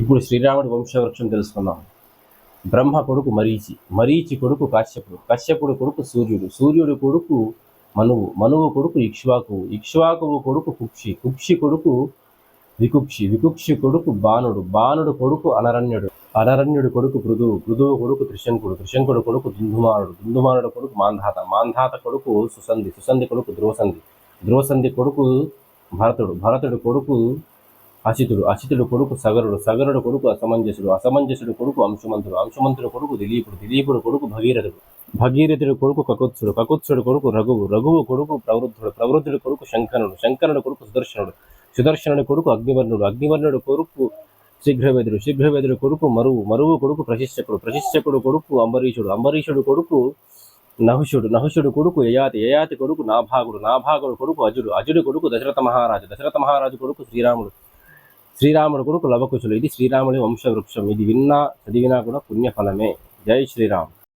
ఇప్పుడు శ్రీరాముడి వంశవృక్షం తెలుసుకుందాం. బ్రహ్మ కొడుకు మరీచి, మరీచి కొడుకు కాశ్యపుడు, కశ్యపుడు కొడుకు సూర్యుడు, సూర్యుడు కొడుకు మనువు, మనువు కొడుకు ఇక్ష్వాకువు, ఇక్ష్వాకువు కొడుకు కుక్షి, కుక్షి కొడుకు వికుక్షి, వికుక్షి కొడుకు బాణుడు, బాణుడు కొడుకు అనరణ్యుడు, అనరణ్యుడు కొడుకు పృథువు, పృథువు కొడుకు త్రిశంకుడు, త్రిశంకుడు కొడుకు దుందుమానుడు, దుందుమానుడు కొడుకు మాంధాత, మాంధాత కొడుకు సుసంధి, సుసంధి కొడుకు ధ్రువసంధి, ధ్రువసంధి కొడుకు భరతుడు, భరతుడు కొడుకు అసితుడు, అసితుడు కొడుకు సగరుడు, సగరుడు కొడుకు అసమంజసుడు, అసమంజసుడు కొడుకు అంశుమంతుడు, అంశుమంతుడు కొడుకు దిలీపుడు, దిలీపుడు కొడుకు భగీరథుడు, భగీరథుడు కొడుకు కకుత్సుడు, కకుత్సుడు కొడుకు రఘువు, రఘువు కొడుకు ప్రవృద్ధుడు, ప్రవృద్ధుడు కొడుకు శంకనుడు, శంకనుడు కొడుకు సుదర్శనుడు, సుదర్శనుడు కొడుకు అగ్నివర్ణుడు, అగ్నివర్ణుడు కొడుకు శీఘ్రవేదుడు, శీఘ్రవేదుడు కొడుకు మరువు, మరువు కొడుకు ప్రశిష్యకుడు, ప్రశిష్యకుడు కొడుకు అంబరీషుడు, అంబరీషుడు కొడుకు నహుషుడు, నహుషుడు కొడుకు యయాతి, యయాతి కొడుకు నాభాగుడు, నాభాగుడు కొడుకు అజుడు, అజుడు కొడుకు దశరథ మహారాజు, దశరథ మహారాజు కొడుకు శ్రీరాముడు, శ్రీరాముడు కొడుకు లవకుశులు. ఇది శ్రీరాముడి వంశవృక్షం. ఇది విన్నా చదివినా కూడా పుణ్యఫలమే. జై శ్రీరామ్.